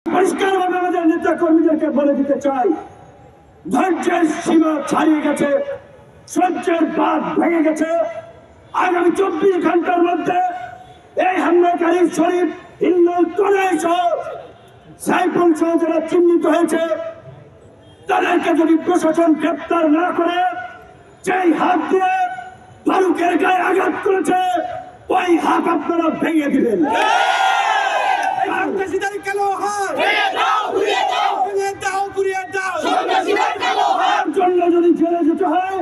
পরিষ্কারভাবে আমাদের নেতা কর্মীদেরকে বলে দিতে চাই, ধৈর্যের সীমা ছাড়িয়ে গেছে, সহ্যের বাঁধ ভেঙে গেছে। আগামী 24 ঘন্টার মধ্যে এই হামলাকারী শরীফ, হিন্দুল, তনয় সহ সাইফুল সহ যারা চিহ্নিত হয়েছে তাদেরকে যদি প্রশাসন গ্রেপ্তার না করে, যেই হাত দিয়ে ফারুকের গায়ে আঘাত করেছে ওই হাত আপনারা ভেঙে দিবেন। যদি জেলে যেতে হয়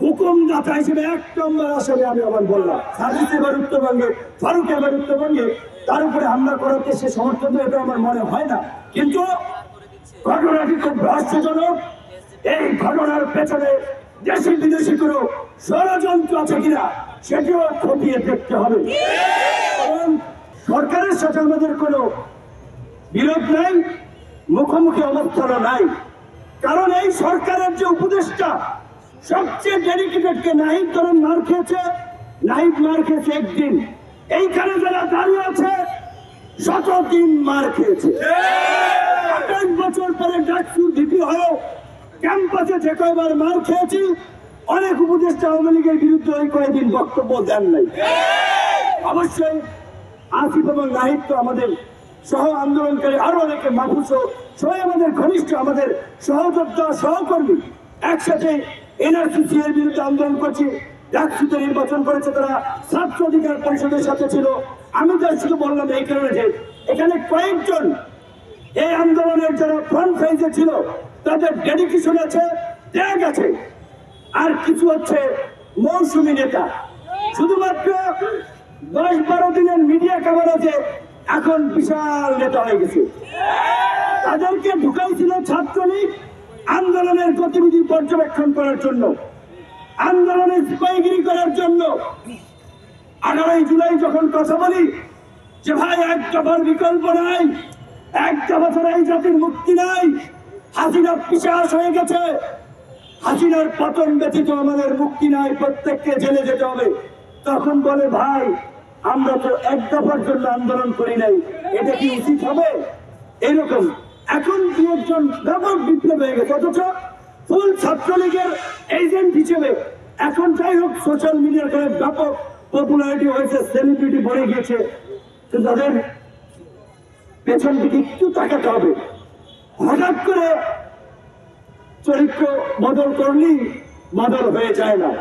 হুকুমদাতা হিসেবে 1 নম্বর আসলে আমি আবার বললাম, সার্জিস এবার উত্তরবঙ্গে, ফারুক এবার উত্তরবঙ্গে, তার উপরে হামলা করাতে সে সমর্থন এটা আমার মনে হয় না। কিন্তু ঘটনাটি খুব রহস্যজনক। এই ঘটনার পেছনে দেশি বিদেশি কোনো ষড়যন্ত্র আছে কিনা সেটিও খতিয়ে দেখতে হবে। কারণ সরকারের সাথে আমাদের কোনো বিরোধ নাই, মুখোমুখি অবস্থানও নাই। কারণ এই সরকারের যে উপদেষ্টা সবচেয়ে ডেডিকেটেডকে নাহিদ ধরুন মার খেয়েছে, নাহিদ মার খেয়েছে একদিন, এইখানে যারা দাঁড়িয়ে আছে 100 দিন মার খেয়েছে। 28 বছর পরে ডাকসুর ভিপি হয়েও ক্যাম্পাসে যে কয়বার মার খেয়েছি, অনেক উপদেষ্টা আওয়ামী লীগের বিরুদ্ধে ওই কয়েকদিন বক্তব্য দেন নাই। অবশ্যই আসিফ এবং নাহিদ তো আমাদের সহ আন্দোলনকারী, আরো অনেকে, মাহফুজ সবাই আমাদের ঘনিষ্ঠ, আমাদের সহযোদ্ধা, সহকর্মী। একসাথে এনআরসি এর বিরুদ্ধে আন্দোলন করছি, ডাকসুতে নির্বাচন করেছে তারা, ছাত্র অধিকার পরিষদের সাথে ছিল। আমি তো শুধু বললাম এই কারণে যে এখানে কয়েকজন এই আন্দোলনের যারা ফ্রন্ট পেজে ছিল তাদের ডেডিকেশন আছে, ত্যাগ আছে। আর কিছু হচ্ছে মৌসুমী নেতা, শুধুমাত্র 10-12 দিনের মিডিয়া কভারেজে এখন বিশাল নেতা হয়ে গেছে। তাদেরকে ঢুকাইছিল ছাত্রলীগ আন্দোলনের গতিবিধি পর্যবেক্ষণ করার জন্য, আন্দোলনের সিপাহীগিরি করার জন্য। 18 জুলাই যখন কথা বলি যে ভাই এক দফার বিকল্প নাই, 1 দফা ছাড়া এই জাতির মুক্তি নাই, হাসিনা পিশাচ হয়ে গেছে, হাসিনার পতন ব্যতীত আমাদের মুক্তি নাই, প্রত্যেককে জেলে যেতে হবে। তখন বলে ভাই আমরা তো 1 দফার জন্য আন্দোলন করি নাই, এটা কি উচিত হবে? এইরকম এখন 2-1 ব্যাপক বিপ্লব হয়ে গেছে, অথচ ফুল ছাত্রলীগের এজেন্ট হিসেবে এখন যাই হোক সোশ্যাল মিডিয়ার করে ব্যাপক পপুলারিটি হয়েছে, সেলিব্রিটি ভরে গিয়েছে। তো তাদের পেছন দিকে একটু তাকাতে হবে। হঠাৎ করে চরিত্র বদল করলেই বদল হয়ে যায় না।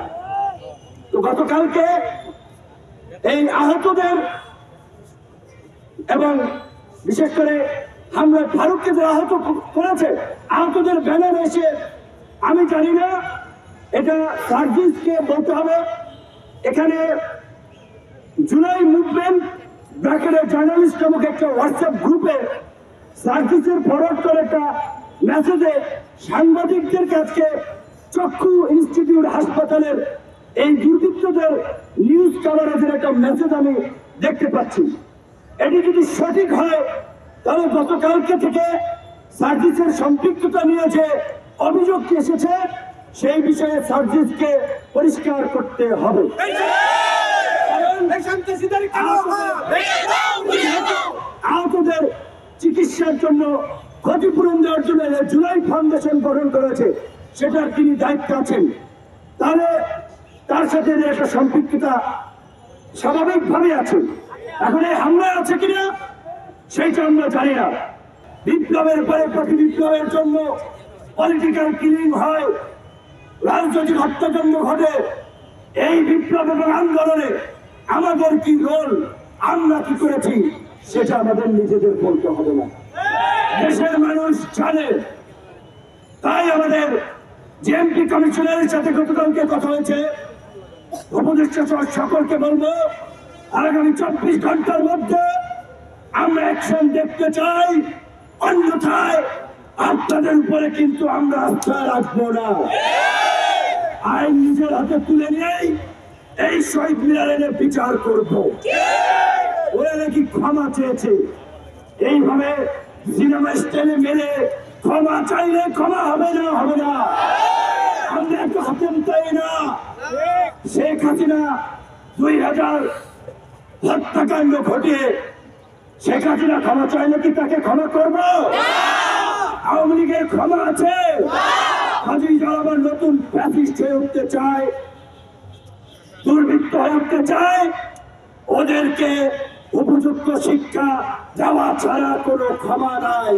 তো গতকালকে এই আহতদের এবং বিশেষ করে হামলা ফারুককে যে আহত করেছে, আহতদের ব্যানার এসে, আমি জানি না এটা সার্জিসকে বলতে হবে। এখানে জুলাই মুভমেন্ট ব্র্যাকেটের জার্নালিস্ট নামক একটা হোয়াটসঅ্যাপ গ্রুপে সার্জিসের ফরওয়ার্ড করে একটা মেসেজে সাংবাদিকদের কাছে চক্ষু ইনস্টিটিউট হাসপাতালের এই দুর্বৃত্তদের নিউজ কভারেজের একটা মেসেজ আমি দেখতে পাচ্ছি। এটি যদি সঠিক হয় তাহলে গতকালকে থেকে সার্জিসের সম্পৃক্ততা নিয়ে যে অভিযোগ এসেছে সেই বিষয়ে সার্জিসকে পরিষ্কার করতে হবে। আহতদের চিকিৎসার জন্য ক্ষতিপূরণ দেওয়ার জন্য জুলাই ফাউন্ডেশন গঠন করেছে, সেটার তিনি দায়িত্ব আছেন। তাহলে তার সাথে একটা সম্পৃক্ততা স্বাভাবিকভাবে আছে। এখন এই হামলায় আছে কিনা সেইটা আমরা জানি না। বিপ্লবের পরে প্রতি বিপ্লবের জন্য পলিটিক্যাল কিলিং হয়, রাজনৈতিক হত্যাকাণ্ড ঘটে। এই বিপ্লব এবং আন্দোলনে আমাদের কি রোল, আমরা কি করেছি সেটা আমাদের নিজেদের বলতে হবে না, দেশের মানুষ জানে। তাই আমাদের জেএমপি কমিশনারের সাথে গতকালকে কথা হয়েছে, উপদেষ্টা সকলকে বলবো আগামী 24 ঘন্টার মধ্যে আমরা অ্যাকশন দেখতে চাই, অন্যথায় আপনাদের উপরে কিন্তু আমরা আস্থা রাখবো না। আইন নিজের হাতে তুলে নিয়েই এই শহীদ মিনারের বিচার করব। ওরা নাকি ক্ষমা চেয়েছে, এইভাবে সিনেমা স্টাইলে মেরে ক্ষমা চাইলে ক্ষমা হবে না, হবে না। আমরা একটু হাতে চাই না। শেখ হাসিনা 2000 হত্যাকাণ্ড ঘটিয়ে শেখ হাসিনা ক্ষমা চাইলে কি তাকে ক্ষমা করব? আওয়ামী লীগের ক্ষমা আছে? কাজেই যারা আবার নতুন ফ্যাসিস্ট হয়ে উঠতে চায়, দুর্বৃত্ত হয়ে উঠতে চায়, ওদেরকে উপযুক্ত শিক্ষা দেওয়া ছাড়া কোনো ক্ষমা নাই।